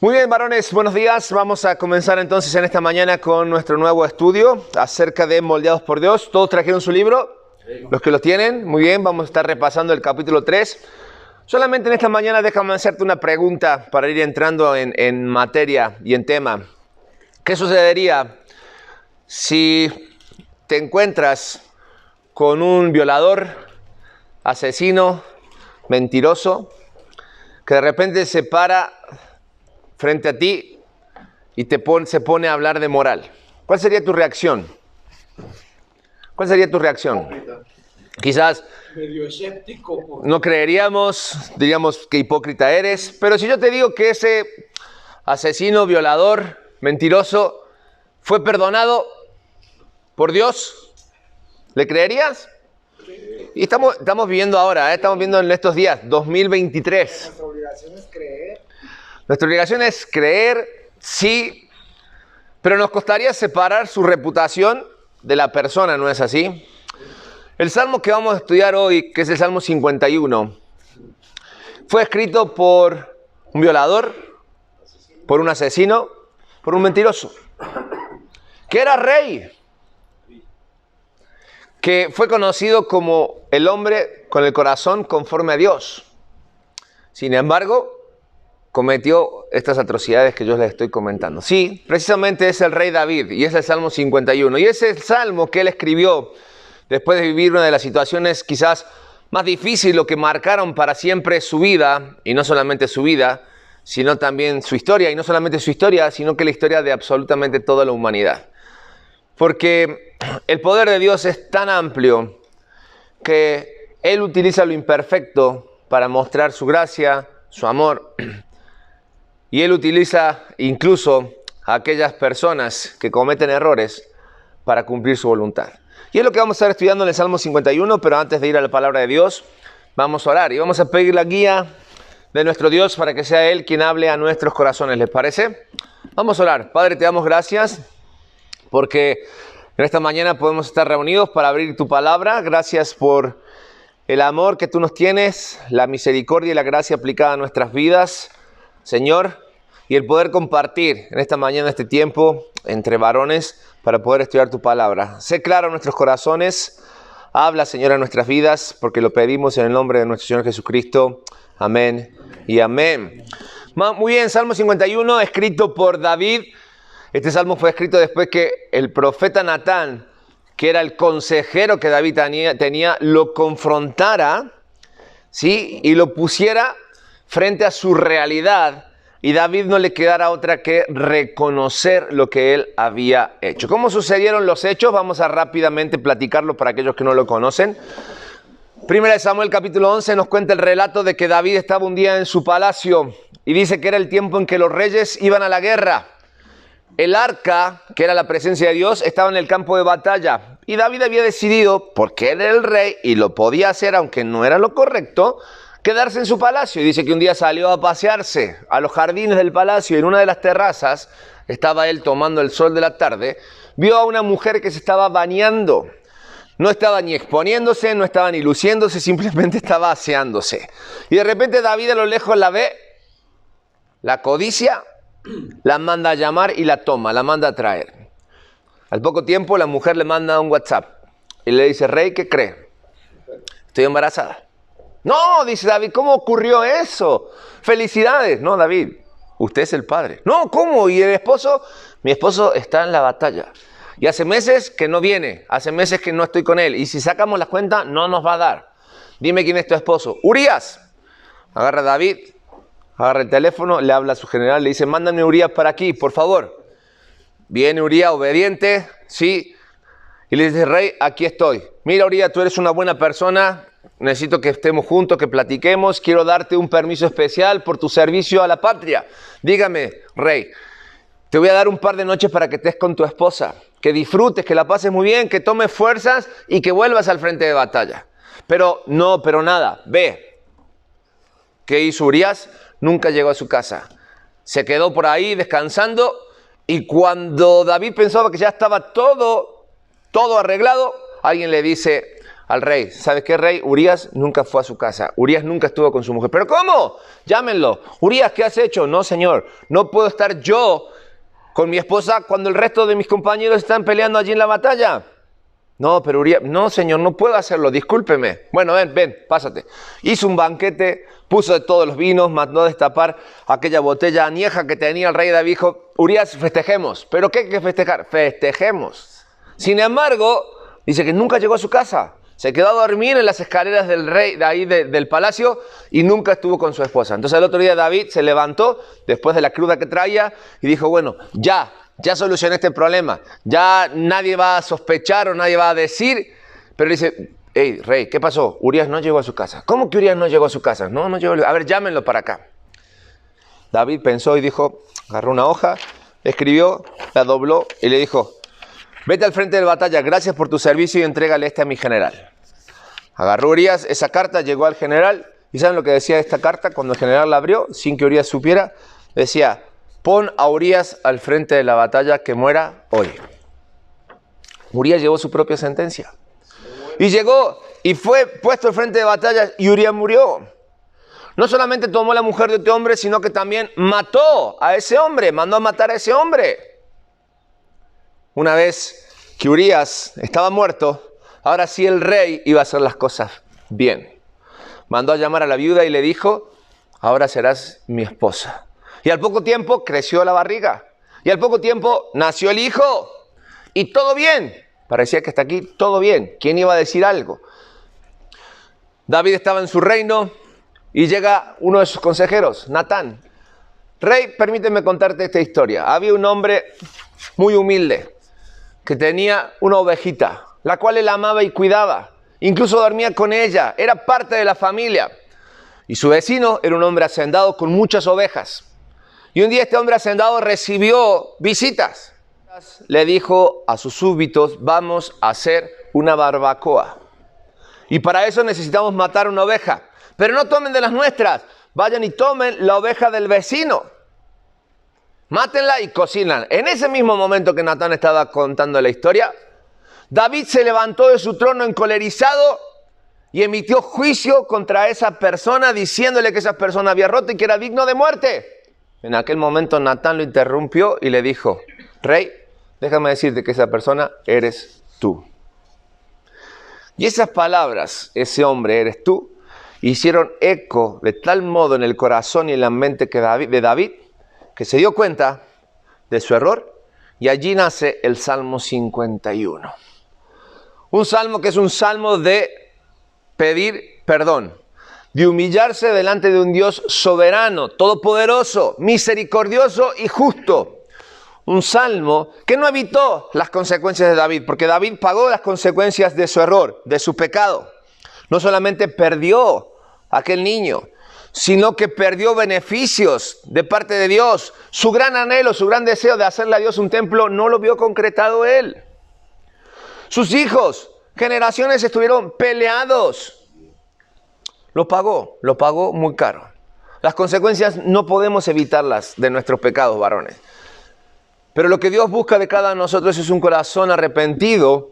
Muy bien, varones, buenos días. Vamos a comenzar entonces en esta mañana con nuestro nuevo estudio acerca de Moldeados por Dios. ¿Todos trajeron su libro? Los que lo tienen, muy bien, vamos a estar repasando el capítulo 3. Solamente en esta mañana déjame hacerte una pregunta para ir entrando en materia y en tema. ¿Qué sucedería si te encuentras con un violador, asesino, mentiroso, que de repente se para frente a ti y se pone a hablar de moral? ¿Cuál sería tu reacción? ¿Cuál sería tu reacción? Quizás medio escéptico. No creeríamos, diríamos que hipócrita eres, pero si yo te digo que ese asesino, violador, mentiroso fue perdonado por Dios, ¿le creerías? Y estamos viviendo ahora, estamos viendo en estos días, 2023. Nuestra obligación es creer. Nuestra obligación es creer, sí, pero nos costaría separar su reputación de la persona, ¿no es así? El salmo que vamos a estudiar hoy, que es el Salmo 51, fue escrito por un violador, por un asesino, por un mentiroso, que era rey, que fue conocido como el hombre con el corazón conforme a Dios. Sin embargo, cometió estas atrocidades que yo les estoy comentando. Sí, precisamente es el rey David, y es el Salmo 51, y es el salmo que él escribió después de vivir una de las situaciones quizás más difíciles, lo que marcaron para siempre su vida, y no solamente su vida, sino también su historia, y no solamente su historia, sino que la historia de absolutamente toda la humanidad. Porque el poder de Dios es tan amplio que Él utiliza lo imperfecto para mostrar su gracia, su amor, y Él utiliza incluso a aquellas personas que cometen errores para cumplir su voluntad. Y es lo que vamos a estar estudiando en el Salmo 51, pero antes de ir a la palabra de Dios, vamos a orar y vamos a pedir la guía de nuestro Dios para que sea Él quien hable a nuestros corazones. ¿Les parece? Vamos a orar. Padre, te damos gracias porque en esta mañana podemos estar reunidos para abrir tu palabra. Gracias por el amor que tú nos tienes, la misericordia y la gracia aplicada a nuestras vidas, Señor, y el poder compartir en esta mañana este tiempo entre varones para poder estudiar tu palabra. Sé claro en nuestros corazones, habla, Señor, en nuestras vidas, porque lo pedimos en el nombre de nuestro Señor Jesucristo. Amén y amén. Muy bien, Salmo 51, escrito por David. Este salmo fue escrito después que el profeta Natán, que era el consejero que David tenía, lo confrontara, ¿sí? Y lo pusiera frente a su realidad, y David no le quedara otra que reconocer lo que él había hecho. ¿Cómo sucedieron los hechos? Vamos a rápidamente platicarlo para aquellos que no lo conocen. Primera de Samuel capítulo 11 nos cuenta el relato de que David estaba un día en su palacio y dice que era el tiempo en que los reyes iban a la guerra. El arca, que era la presencia de Dios, estaba en el campo de batalla. Y David había decidido, porque él era el rey y lo podía hacer, aunque no era lo correcto, quedarse en su palacio. Y dice que un día salió a pasearse a los jardines del palacio y en una de las terrazas, estaba él tomando el sol de la tarde, vio a una mujer que se estaba bañando. No estaba ni exponiéndose, no estaba ni luciéndose, simplemente estaba aseándose. Y de repente David a lo lejos la ve, la codicia, la manda a llamar y la toma, la manda a traer. Al poco tiempo la mujer le manda un WhatsApp y le dice: rey, ¿qué cree? Estoy embarazada. No, dice David, ¿cómo ocurrió eso? Felicidades. No, David, usted es el padre. No, ¿cómo? ¿Y el esposo? Mi esposo está en la batalla. Y hace meses que no viene, hace meses que no estoy con él. Y si sacamos las cuentas, no nos va a dar. Dime quién es tu esposo. Urías. Agarra a David, agarra el teléfono, le habla a su general, le dice: mándame Urías para aquí, por favor. Viene Urías, obediente, sí. Y le dice: rey, aquí estoy. Mira, Urías, tú eres una buena persona. Necesito que estemos juntos, que platiquemos. Quiero darte un permiso especial por tu servicio a la patria. Dígame, rey, te voy a dar un par de noches para que estés con tu esposa. Que disfrutes, que la pases muy bien, que tomes fuerzas y que vuelvas al frente de batalla. Pero nada, ve. ¿Qué hizo Urías? Nunca llegó a su casa. Se quedó por ahí descansando, y cuando David pensaba que ya estaba todo arreglado, alguien le dice: al rey, ¿sabes qué, rey? Urías nunca fue a su casa. Urías nunca estuvo con su mujer. ¿Pero cómo? Llámenlo. Urías, ¿qué has hecho? No, señor. No puedo estar yo con mi esposa cuando el resto de mis compañeros están peleando allí en la batalla. No, pero Urías, no, señor, no puedo hacerlo. Discúlpeme. Bueno, ven, pásate. Hizo un banquete, puso de todos los vinos, mandó a destapar aquella botella añeja que tenía el rey David. Dijo, Urías, festejemos. ¿Pero qué hay que festejar? Festejemos. Sin embargo, dice que nunca llegó a su casa. Se quedó a dormir en las escaleras del rey, de ahí del palacio, y nunca estuvo con su esposa. Entonces el otro día David se levantó, después de la cruda que traía, y dijo, bueno, ya solucioné este problema. Ya nadie va a sospechar o nadie va a decir. Pero dice, hey, rey, ¿qué pasó? Urías no llegó a su casa. ¿Cómo que Urías no llegó a su casa? No llegó. A ver, llámenlo para acá. David pensó y dijo, agarró una hoja, escribió, la dobló y le dijo, vete al frente de la batalla, gracias por tu servicio y entrégale a mi general. Agarró Urías esa carta, llegó al general, y ¿saben lo que decía esta carta? Cuando el general la abrió, sin que Urías supiera, decía, pon a Urías al frente de la batalla, que muera hoy. Urías llevó su propia sentencia. Y llegó y fue puesto al frente de batalla y Urías murió. No solamente tomó la mujer de otro hombre, sino que también mató a ese hombre, mandó a matar a ese hombre. Una vez que Urías estaba muerto, ahora sí el rey iba a hacer las cosas bien. Mandó a llamar a la viuda y le dijo, ahora serás mi esposa. Y al poco tiempo creció la barriga. Y al poco tiempo nació el hijo. Y todo bien. Parecía que hasta aquí todo bien. ¿Quién iba a decir algo? David estaba en su reino y llega uno de sus consejeros, Natán. Rey, permíteme contarte esta historia. Había un hombre muy humilde que tenía una ovejita, la cual él amaba y cuidaba. Incluso dormía con ella. Era parte de la familia. Y su vecino era un hombre hacendado con muchas ovejas. Y un día este hombre hacendado recibió visitas. Le dijo a sus súbditos, vamos a hacer una barbacoa. Y para eso necesitamos matar una oveja. Pero no tomen de las nuestras. Vayan y tomen la oveja del vecino. Mátenla y cocínala. En ese mismo momento que Natán estaba contando la historia, David se levantó de su trono encolerizado y emitió juicio contra esa persona, diciéndole que esa persona había roto y que era digno de muerte. En aquel momento Natán lo interrumpió y le dijo, rey, déjame decirte que esa persona eres tú. Y esas palabras, ese hombre eres tú, hicieron eco de tal modo en el corazón y en la mente de David, que se dio cuenta de su error, y allí nace el Salmo 51. Un salmo que es un salmo de pedir perdón, de humillarse delante de un Dios soberano, todopoderoso, misericordioso y justo. Un salmo que no evitó las consecuencias de David, porque David pagó las consecuencias de su error, de su pecado. No solamente perdió a aquel niño, sino que perdió beneficios de parte de Dios. Su gran anhelo, su gran deseo de hacerle a Dios un templo, no lo vio concretado él. Sus hijos, generaciones estuvieron peleados. Lo pagó muy caro. Las consecuencias no podemos evitarlas de nuestros pecados, varones. Pero lo que Dios busca de cada uno de nosotros es un corazón arrepentido,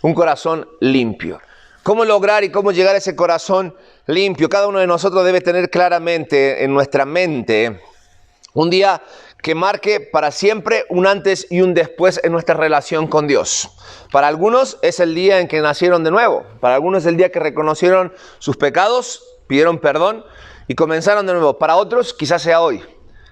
un corazón limpio. ¿Cómo lograr y cómo llegar a ese corazón limpio? Cada uno de nosotros debe tener claramente en nuestra mente un día que marque para siempre un antes y un después en nuestra relación con Dios. Para algunos es el día en que nacieron de nuevo. Para algunos es el día que reconocieron sus pecados, pidieron perdón y comenzaron de nuevo. Para otros quizás sea hoy.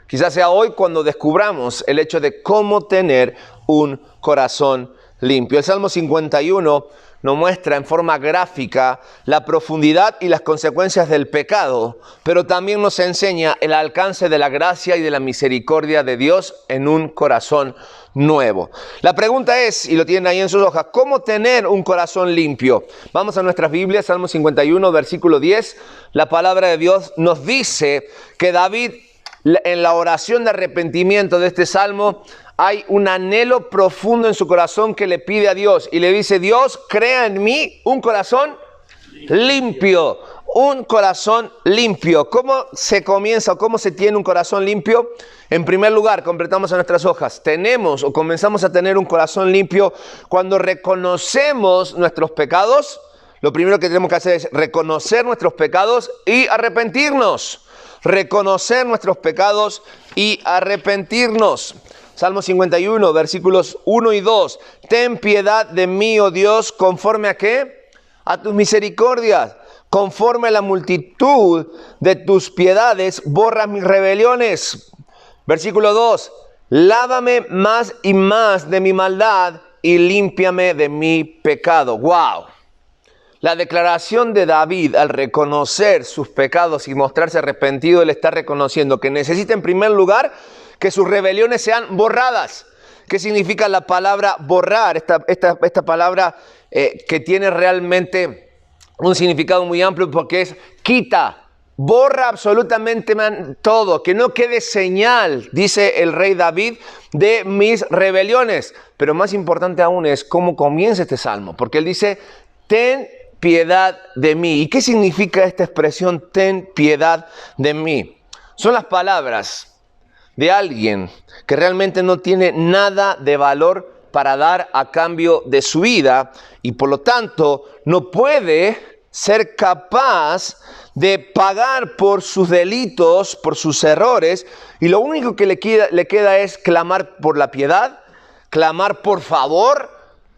Quizás sea hoy cuando descubramos el hecho de cómo tener un corazón limpio. El Salmo 51 nos muestra en forma gráfica la profundidad y las consecuencias del pecado, pero también nos enseña el alcance de la gracia y de la misericordia de Dios en un corazón nuevo. La pregunta es, y lo tienen ahí en sus hojas, ¿cómo tener un corazón limpio? Vamos a nuestras Biblias, Salmo 51, versículo 10. La palabra de Dios nos dice que David, en la oración de arrepentimiento de este salmo, hay un anhelo profundo en su corazón que le pide a Dios. Y le dice, Dios, crea en mí un corazón limpio. Un corazón limpio. ¿Cómo se comienza o cómo se tiene un corazón limpio? En primer lugar, completamos en nuestras hojas. Tenemos o comenzamos a tener un corazón limpio cuando reconocemos nuestros pecados, lo primero que tenemos que hacer es reconocer nuestros pecados y arrepentirnos. Reconocer nuestros pecados y arrepentirnos. Salmo 51, versículos 1 y 2. Ten piedad de mí, oh Dios, ¿conforme a qué? A tus misericordias. Conforme a la multitud de tus piedades, borra mis rebeliones. Versículo 2. Lávame más y más de mi maldad y límpiame de mi pecado. ¡Wow! La declaración de David al reconocer sus pecados y mostrarse arrepentido, él está reconociendo que necesita en primer lugar que sus rebeliones sean borradas. ¿Qué significa la palabra borrar? Esta palabra que tiene realmente un significado muy amplio porque es quita, borra absolutamente todo, que no quede señal, dice el rey David, de mis rebeliones. Pero más importante aún es cómo comienza este salmo, porque él dice, ten piedad de mí. ¿Y qué significa esta expresión, ten piedad de mí? Son las palabras de alguien que realmente no tiene nada de valor para dar a cambio de su vida y por lo tanto no puede ser capaz de pagar por sus delitos, por sus errores, y lo único que le queda es clamar por la piedad, clamar por favor,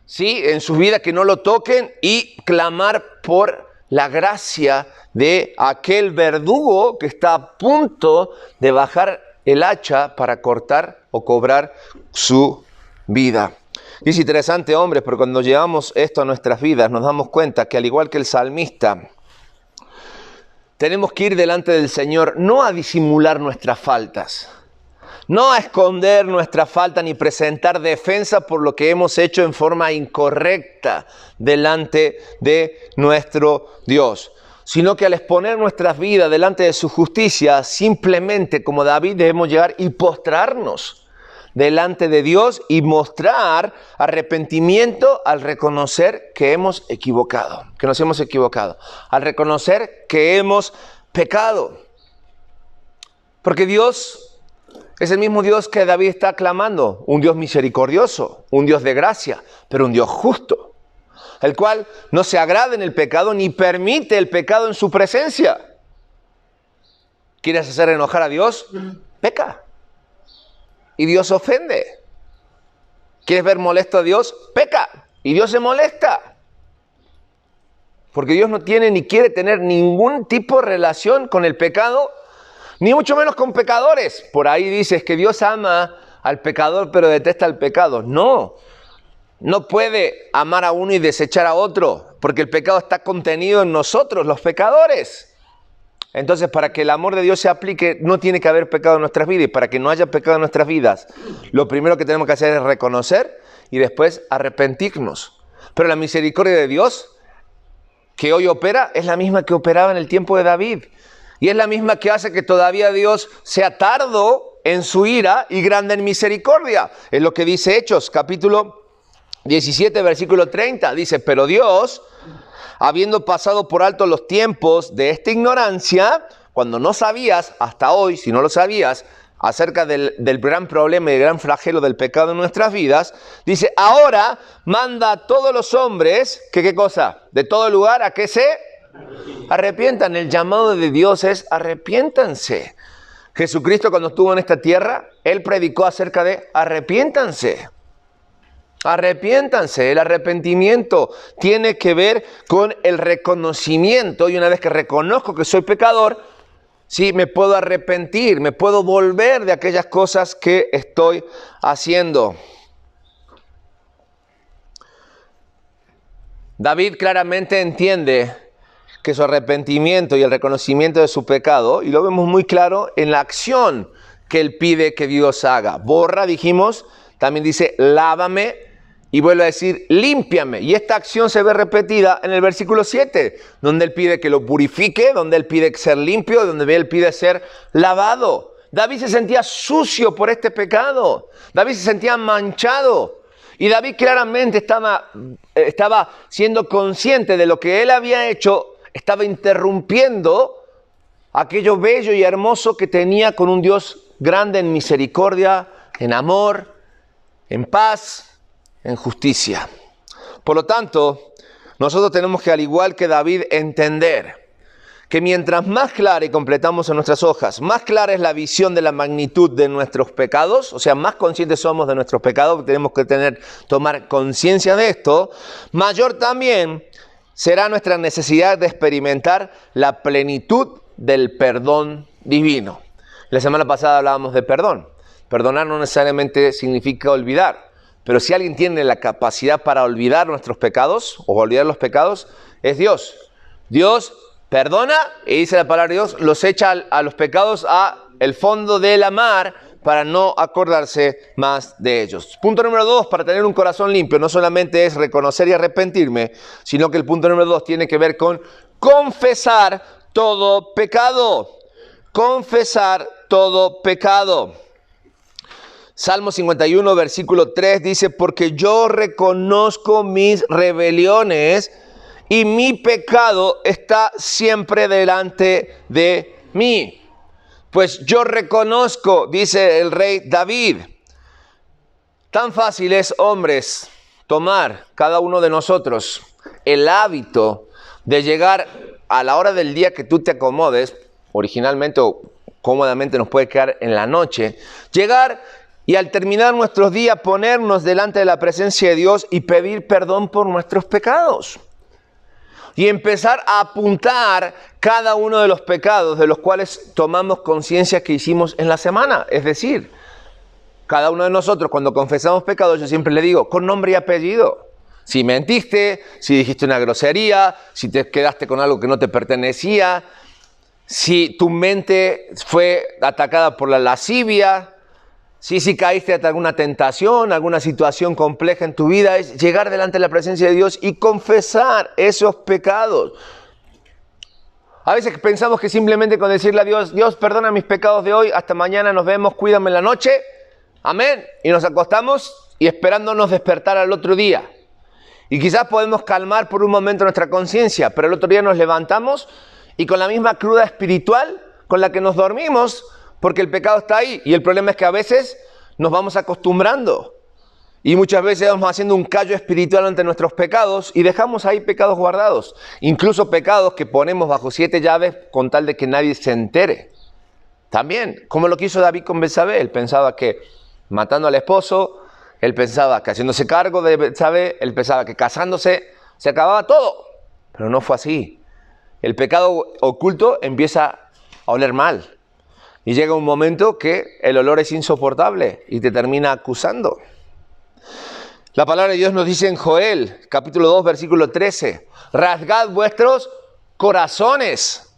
¿sí?, en su vida que no lo toquen, y clamar por la gracia de aquel verdugo que está a punto de bajar el hacha para cortar o cobrar su vida. Y es interesante, hombres, pero cuando llevamos esto a nuestras vidas nos damos cuenta que al igual que el salmista, tenemos que ir delante del Señor no a disimular nuestras faltas, no a esconder nuestra falta ni presentar defensa por lo que hemos hecho en forma incorrecta delante de nuestro Dios, sino que al exponer nuestras vidas delante de su justicia, simplemente como David debemos llegar y postrarnos delante de Dios y mostrar arrepentimiento al reconocer que hemos equivocado, al reconocer que hemos pecado. Porque Dios es el mismo Dios que David está clamando, un Dios misericordioso, un Dios de gracia, pero un Dios justo, el cual no se agrada en el pecado ni permite el pecado en su presencia. ¿Quieres hacer enojar a Dios? Peca. Y Dios ofende. ¿Quieres ver molesto a Dios? Peca. Y Dios se molesta. Porque Dios no tiene ni quiere tener ningún tipo de relación con el pecado, ni mucho menos con pecadores. Por ahí dices que Dios ama al pecador pero detesta al pecado. No puede amar a uno y desechar a otro, porque el pecado está contenido en nosotros, los pecadores. Entonces, para que el amor de Dios se aplique, no tiene que haber pecado en nuestras vidas. Y para que no haya pecado en nuestras vidas, lo primero que tenemos que hacer es reconocer y después arrepentirnos. Pero la misericordia de Dios que hoy opera es la misma que operaba en el tiempo de David. Y es la misma que hace que todavía Dios sea tardo en su ira y grande en misericordia. Es lo que dice Hechos, capítulo 17, versículo 30. Dice, pero Dios, habiendo pasado por alto los tiempos de esta ignorancia, cuando no sabías, hasta hoy, si no lo sabías, acerca del gran problema y del gran flagelo del pecado en nuestras vidas, dice, ahora manda a todos los hombres, que ¿qué cosa? De todo lugar, ¿a qué se? Arrepientan. El llamado de Dios es arrepiéntanse. Jesucristo cuando estuvo en esta tierra, Él predicó acerca de arrepiéntanse. Arrepiéntanse. El arrepentimiento tiene que ver con el reconocimiento, y una vez que reconozco que soy pecador, sí, me puedo arrepentir, me puedo volver de aquellas cosas que estoy haciendo. David claramente entiende que su arrepentimiento y el reconocimiento de su pecado, y lo vemos muy claro en la acción que él pide que Dios haga. Borra, dijimos, también dice lávame, y vuelve a decir límpiame. Y esta acción se ve repetida en el versículo 7, donde él pide que lo purifique, donde él pide ser limpio, donde él pide ser lavado. David se sentía sucio por este pecado. David se sentía manchado. Y David claramente estaba siendo consciente de lo que él había hecho, estaba interrumpiendo aquello bello y hermoso que tenía con un Dios grande en misericordia, en amor, en paz, en justicia. Por lo tanto, nosotros tenemos que, al igual que David, entender que mientras más clara y completamos en nuestras hojas, más clara es la visión de la magnitud de nuestros pecados, o sea, más conscientes somos de nuestros pecados, tenemos que tomar conciencia de esto, mayor también será nuestra necesidad de experimentar la plenitud del perdón divino. La semana pasada hablábamos de perdón. Perdonar no necesariamente significa olvidar, pero si alguien tiene la capacidad para olvidar nuestros pecados o olvidar los pecados, es Dios. Dios perdona, y dice la palabra de Dios, los echa a los pecados a el fondo de la mar para no acordarse más de ellos. Punto número 2, para tener un corazón limpio, no solamente es reconocer y arrepentirme, sino que el punto número 2 tiene que ver con confesar todo pecado. Confesar todo pecado. Salmo 51, versículo 3 dice, porque yo reconozco mis rebeliones y mi pecado está siempre delante de mí. Pues yo reconozco, dice el rey David. Tan fácil es, hombres, tomar cada uno de nosotros el hábito de llegar a la hora del día que tú te acomodes, originalmente o cómodamente nos puede quedar en la noche, llegar y al terminar nuestros días ponernos delante de la presencia de Dios y pedir perdón por nuestros pecados. Y empezar a apuntar cada uno de los pecados de los cuales tomamos conciencia que hicimos en la semana. Es decir, cada uno de nosotros cuando confesamos pecados, yo siempre le digo, con nombre y apellido. Si mentiste, si dijiste una grosería, si te quedaste con algo que no te pertenecía, si tu mente fue atacada por la lascivia, si caíste ante alguna tentación, alguna situación compleja en tu vida, es llegar delante de la presencia de Dios y confesar esos pecados. A veces pensamos que simplemente con decirle a Dios, Dios, perdona mis pecados de hoy, hasta mañana nos vemos, cuídame en la noche, amén, y nos acostamos y esperándonos despertar al otro día. Y quizás podemos calmar por un momento nuestra conciencia, pero el otro día nos levantamos y con la misma cruda espiritual con la que nos dormimos, porque el pecado está ahí. Y el problema es que a veces nos vamos acostumbrando. Y muchas veces vamos haciendo un callo espiritual ante nuestros pecados y dejamos ahí pecados guardados. Incluso pecados que ponemos bajo 7 llaves con tal de que nadie se entere. También, como lo que hizo David con Betsabé. Él pensaba que matando al esposo, él pensaba que haciéndose cargo de Betsabé, él pensaba que casándose se acababa todo. Pero no fue así. El pecado oculto empieza a oler mal. Y llega un momento que el olor es insoportable y te termina acusando. La palabra de Dios nos dice en Joel, capítulo 2, versículo 13, rasgad vuestros corazones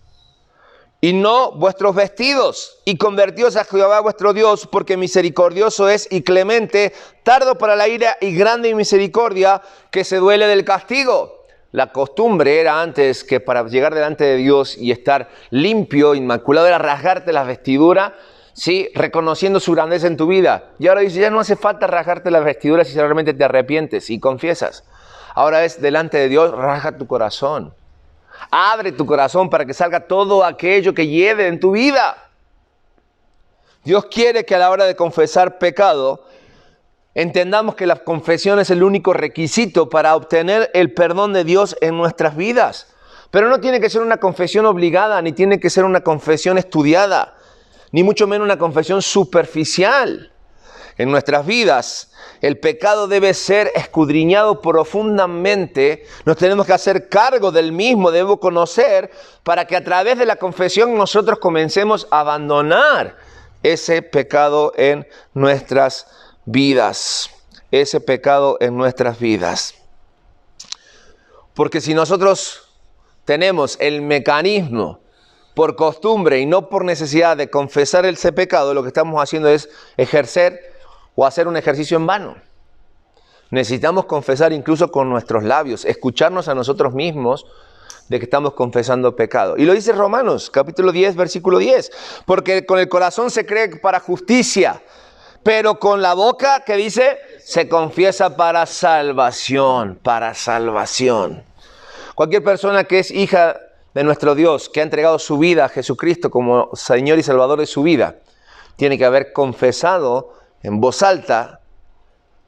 y no vuestros vestidos, y convertíos a Jehová vuestro Dios, porque misericordioso es y clemente, tardo para la ira y grande en misericordia, que se duele del castigo. La costumbre era antes que para llegar delante de Dios y estar limpio, inmaculado, era rasgarte las vestiduras, ¿sí? Reconociendo su grandeza en tu vida. Y ahora dice, ya no hace falta rasgarte las vestiduras si realmente te arrepientes y confiesas. Ahora es delante de Dios, rasga tu corazón. Abre tu corazón para que salga todo aquello que lleve en tu vida. Dios quiere que a la hora de confesar pecado, entendamos que la confesión es el único requisito para obtener el perdón de Dios en nuestras vidas. Pero no tiene que ser una confesión obligada, ni tiene que ser una confesión estudiada, ni mucho menos una confesión superficial. En nuestras vidas, el pecado debe ser escudriñado profundamente. Nos tenemos que hacer cargo del mismo, debemos conocer, para que a través de la confesión nosotros comencemos a abandonar ese pecado en nuestras vidas. Ese pecado en nuestras vidas. Porque si nosotros tenemos el mecanismo por costumbre y no por necesidad de confesar ese pecado, lo que estamos haciendo es ejercer o hacer un ejercicio en vano. Necesitamos confesar incluso con nuestros labios, escucharnos a nosotros mismos de que estamos confesando pecado. Y lo dice Romanos, capítulo 10, versículo 10. Porque con el corazón se cree para justicia, pero con la boca, ¿qué dice? Se confiesa para salvación, para salvación. Cualquier persona que es hija de nuestro Dios, que ha entregado su vida a Jesucristo como Señor y Salvador de su vida, tiene que haber confesado en voz alta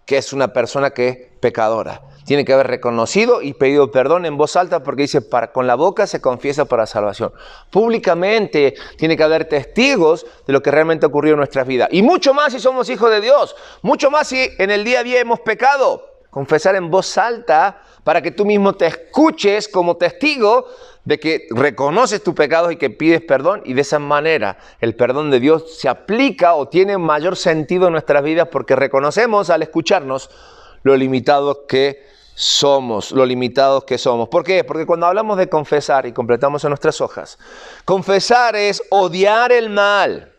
que es una persona que es pecadora. Tiene que haber reconocido y pedido perdón en voz alta porque dice, con la boca se confiesa para salvación. Públicamente tiene que haber testigos de lo que realmente ocurrió en nuestras vidas. Y mucho más si somos hijos de Dios. Mucho más si en el día a día hemos pecado. Confesar en voz alta para que tú mismo te escuches como testigo de que reconoces tus pecados y que pides perdón. Y de esa manera el perdón de Dios se aplica o tiene mayor sentido en nuestras vidas porque reconocemos al escucharnos lo limitados que somos, ¿Por qué? Porque cuando hablamos de confesar y completamos en nuestras hojas, confesar es odiar el mal.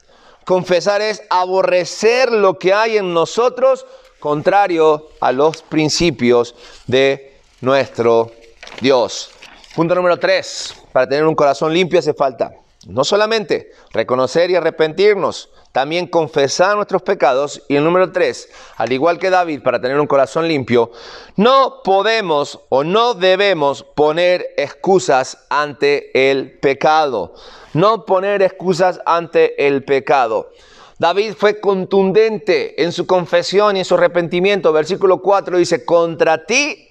Confesar es aborrecer lo que hay en nosotros, contrario a los principios de nuestro Dios. Punto número 3. Para tener un corazón limpio hace falta no solamente reconocer y arrepentirnos, también confesar nuestros pecados. Y el número 3, al igual que David, para tener un corazón limpio, no podemos o no debemos poner excusas ante el pecado. No poner excusas ante el pecado. David fue contundente en su confesión y en su arrepentimiento. Versículo 4 dice, contra ti,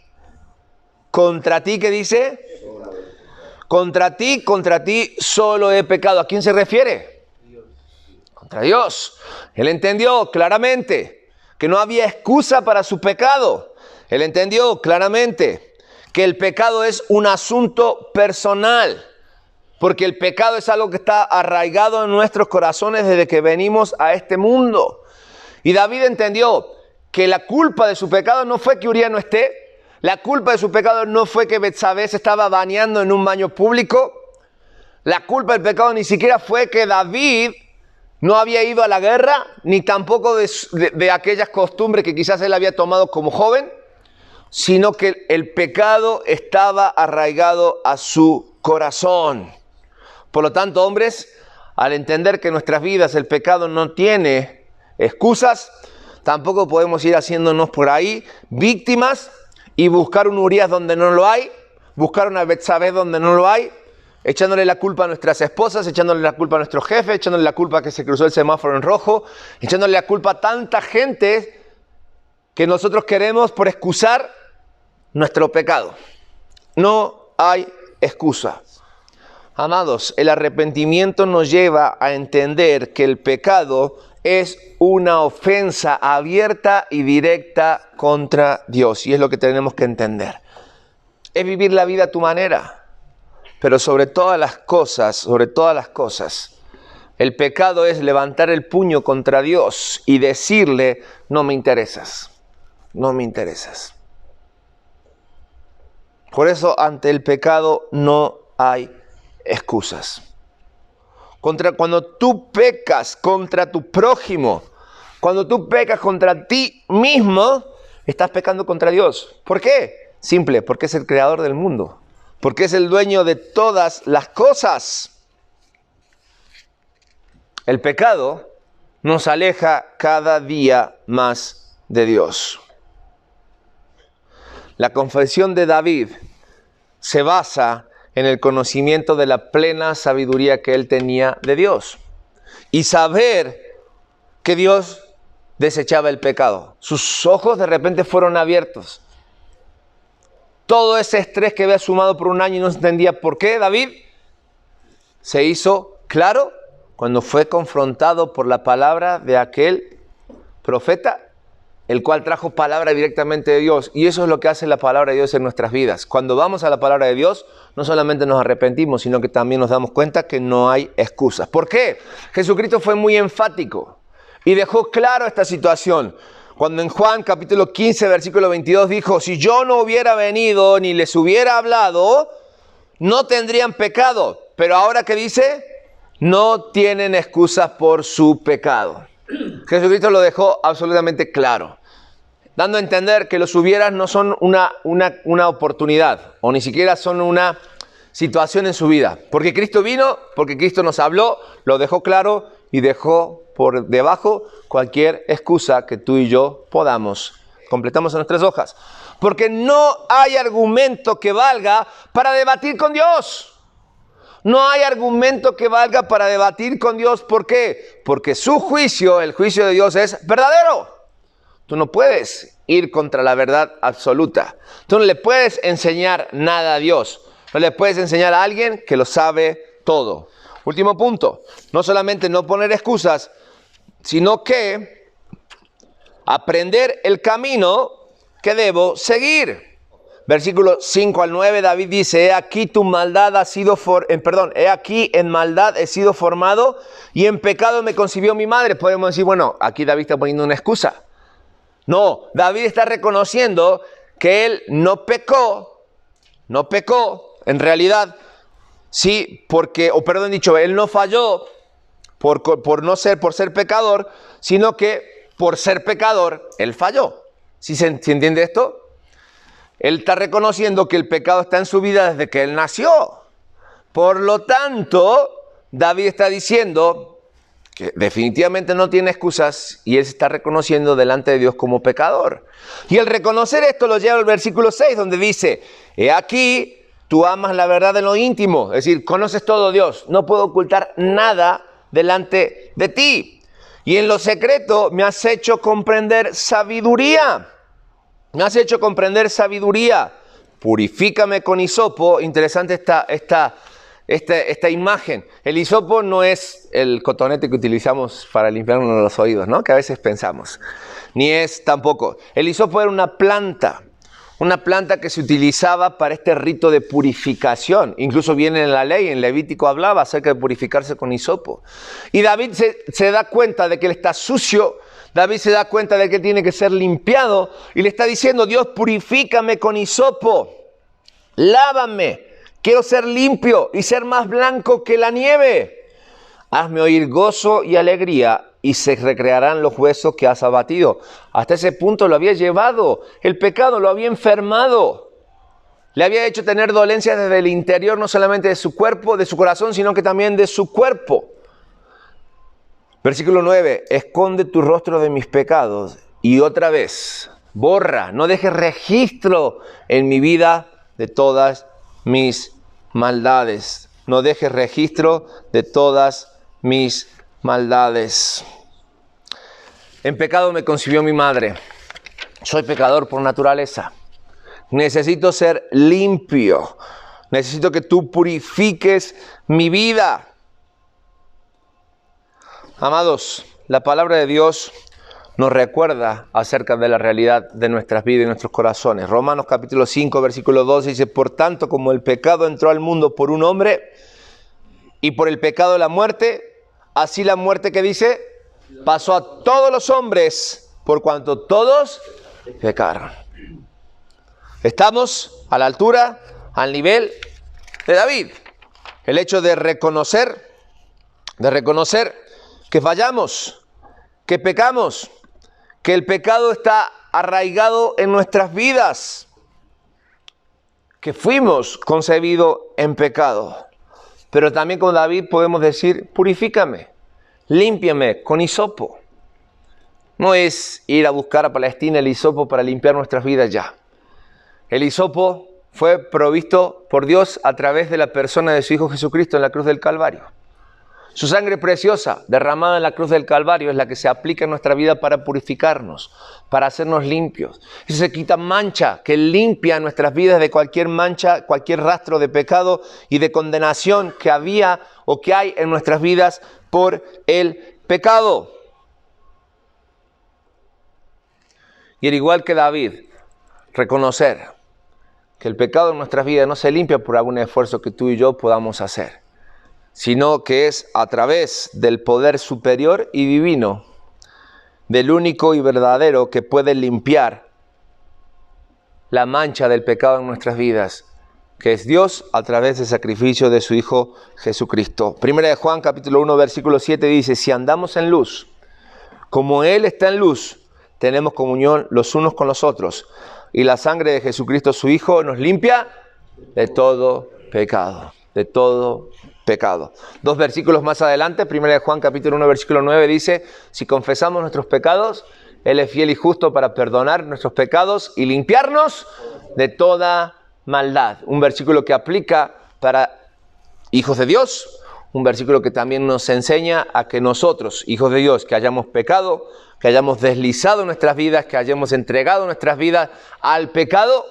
¿qué dice? Contra ti solo he pecado. ¿A quién se refiere? Contra Dios. Él entendió claramente que no había excusa para su pecado. Él entendió claramente que el pecado es un asunto personal. Porque el pecado es algo que está arraigado en nuestros corazones desde que venimos a este mundo. Y David entendió que la culpa de su pecado no fue que Uría no esté. La culpa de su pecado no fue que Betsabé se estaba bañando en un baño público. La culpa del pecado ni siquiera fue que David no había ido a la guerra, ni tampoco de aquellas costumbres que quizás él había tomado como joven, sino que el pecado estaba arraigado a su corazón. Por lo tanto, hombres, al entender que en nuestras vidas el pecado no tiene excusas, tampoco podemos ir haciéndonos por ahí víctimas y buscar un Urías donde no lo hay, buscar una Betsabé donde no lo hay, echándole la culpa a nuestras esposas, echándole la culpa a nuestro jefe, echándole la culpa a que se cruzó el semáforo en rojo, echándole la culpa a tanta gente que nosotros queremos por excusar nuestro pecado. No hay excusa. Amados, el arrepentimiento nos lleva a entender que el pecado es una ofensa abierta y directa contra Dios. Y es lo que tenemos que entender. Es vivir la vida a tu manera. Pero sobre todas las cosas, el pecado es levantar el puño contra Dios y decirle, no me interesas. Por eso, ante el pecado no hay excusas. Cuando tú pecas contra tu prójimo, cuando tú pecas contra ti mismo, estás pecando contra Dios. ¿Por qué? Simple, porque es el creador del mundo, porque es el dueño de todas las cosas. El pecado nos aleja cada día más de Dios. La confesión de David se basa en el conocimiento de la plena sabiduría que él tenía de Dios. Y saber que Dios desechaba el pecado. Sus ojos de repente fueron abiertos. Todo ese estrés que había sumado por un año y no entendía por qué, David se hizo claro cuando fue confrontado por la palabra de aquel profeta, el cual trajo palabra directamente de Dios. Y eso es lo que hace la palabra de Dios en nuestras vidas. Cuando vamos a la palabra de Dios, no solamente nos arrepentimos, sino que también nos damos cuenta que no hay excusas. ¿Por qué? Jesucristo fue muy enfático y dejó claro esta situación. Cuando en Juan capítulo 15, versículo 22 dijo, si yo no hubiera venido ni les hubiera hablado, no tendrían pecado. Pero ahora que dice, no tienen excusas por su pecado. Jesucristo lo dejó absolutamente claro, dando a entender que los hubieras no son una oportunidad, o ni siquiera son una situación en su vida. Porque Cristo vino, porque Cristo nos habló, lo dejó claro y dejó por debajo cualquier excusa que tú y yo podamos. Completamos en nuestras hojas. Porque no hay argumento que valga para debatir con Dios. No hay argumento que valga para debatir con Dios. ¿Por qué? Porque su juicio, el juicio de Dios es verdadero. Tú no puedes ir contra la verdad absoluta. Tú no le puedes enseñar nada a Dios. No le puedes enseñar a alguien que lo sabe todo. Último punto. No solamente no poner excusas, sino que aprender el camino que debo seguir. Versículos 5 al 9, David dice, he aquí tu maldad ha sido, he aquí en maldad he sido formado y en pecado me concibió mi madre. Podemos decir, bueno, aquí David está poniendo una excusa. No, David está reconociendo que él no pecó, en realidad, sí, él no falló por ser pecador, sino que por ser pecador, él falló. ¿Sí se entiende esto? Él está reconociendo que el pecado está en su vida desde que él nació. Por lo tanto, David está diciendo que definitivamente no tiene excusas y él se está reconociendo delante de Dios como pecador. Y el reconocer esto lo lleva al versículo 6, donde dice, he aquí, tú amas la verdad en lo íntimo. Es decir, conoces todo, Dios. No puedo ocultar nada delante de ti. Y en lo secreto me has hecho comprender sabiduría. Me has hecho comprender sabiduría. Purifícame con hisopo. Interesante esta imagen. El hisopo no es el cotonete que utilizamos para limpiarnos los oídos, ¿no? Que a veces pensamos. Ni es tampoco. El hisopo era una planta que se utilizaba para este rito de purificación. Incluso viene en la ley, en Levítico hablaba acerca de purificarse con hisopo. Y David se da cuenta de que él está sucio. David se da cuenta de que tiene que ser limpiado y le está diciendo, Dios, purifícame con hisopo, lávame, quiero ser limpio y ser más blanco que la nieve. Hazme oír gozo y alegría y se recrearán los huesos que has abatido. Hasta ese punto lo había llevado, el pecado lo había enfermado. Le había hecho tener dolencias desde el interior, no solamente de su cuerpo, de su corazón, sino que también de su cuerpo. Versículo 9, esconde tu rostro de mis pecados y otra vez, borra, no dejes registro en mi vida de todas mis maldades. No dejes registro de todas mis maldades. En pecado me concibió mi madre. Soy pecador por naturaleza. Necesito ser limpio. Necesito que tú purifiques mi vida. Amados, la palabra de Dios nos recuerda acerca de la realidad de nuestras vidas y nuestros corazones. Romanos capítulo 5, versículo 12 dice, por tanto, como el pecado entró al mundo por un hombre y por el pecado la muerte, así la muerte, que dice, pasó a todos los hombres por cuanto todos pecaron. Estamos a la altura, al nivel de David. El hecho de reconocer que fallamos, que pecamos, que el pecado está arraigado en nuestras vidas, que fuimos concebidos en pecado. Pero también con David podemos decir, purifícame, límpiame con hisopo. No es ir a buscar a Palestina el hisopo para limpiar nuestras vidas ya. El hisopo fue provisto por Dios a través de la persona de su Hijo Jesucristo en la cruz del Calvario. Su sangre preciosa derramada en la cruz del Calvario es la que se aplica en nuestra vida para purificarnos, para hacernos limpios. Y se quita mancha que limpia nuestras vidas de cualquier mancha, cualquier rastro de pecado y de condenación que había o que hay en nuestras vidas por el pecado. Y al igual que David, reconocer que el pecado en nuestras vidas no se limpia por algún esfuerzo que tú y yo podamos hacer, sino que es a través del poder superior y divino, del único y verdadero que puede limpiar la mancha del pecado en nuestras vidas, que es Dios a través del sacrificio de su Hijo Jesucristo. Primera de Juan capítulo 1 versículo 7 dice, si andamos en luz, como Él está en luz, tenemos comunión los unos con los otros, y la sangre de Jesucristo su Hijo nos limpia de todo pecado, de todo pecado. 2 versículos más adelante, 1 Juan capítulo 1 versículo 9 dice, si confesamos nuestros pecados, Él es fiel y justo para perdonar nuestros pecados y limpiarnos de toda maldad. Un versículo que aplica para hijos de Dios, un versículo que también nos enseña a que nosotros, hijos de Dios, que hayamos pecado, que hayamos deslizado nuestras vidas, que hayamos entregado nuestras vidas al pecado,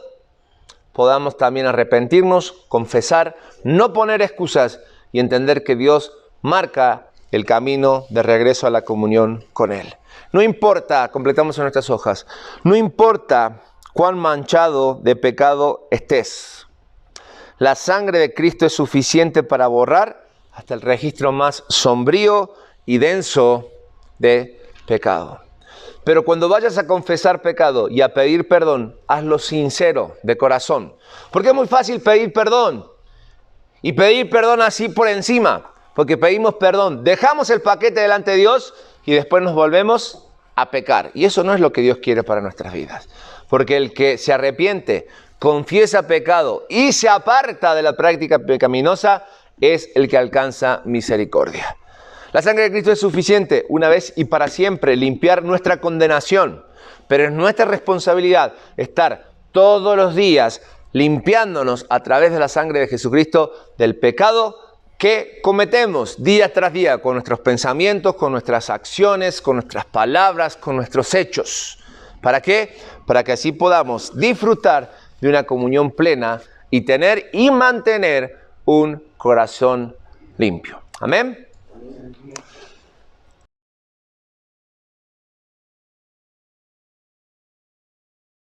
podamos también arrepentirnos, confesar, no poner excusas y entender que Dios marca el camino de regreso a la comunión con Él. No importa, completamos en nuestras hojas, no importa cuán manchado de pecado estés. La sangre de Cristo es suficiente para borrar hasta el registro más sombrío y denso de pecado. Pero cuando vayas a confesar pecado y a pedir perdón, hazlo sincero, de corazón. Porque es muy fácil pedir perdón. Y pedir perdón así por encima. Porque pedimos perdón, dejamos el paquete delante de Dios y después nos volvemos a pecar. Y eso no es lo que Dios quiere para nuestras vidas. Porque el que se arrepiente, confiesa pecado y se aparta de la práctica pecaminosa es el que alcanza misericordia. La sangre de Cristo es suficiente una vez y para siempre limpiar nuestra condenación, pero es nuestra responsabilidad estar todos los días limpiándonos a través de la sangre de Jesucristo del pecado que cometemos día tras día con nuestros pensamientos, con nuestras acciones, con nuestras palabras, con nuestros hechos. ¿Para qué? Para que así podamos disfrutar de una comunión plena y tener y mantener un corazón limpio. Amén.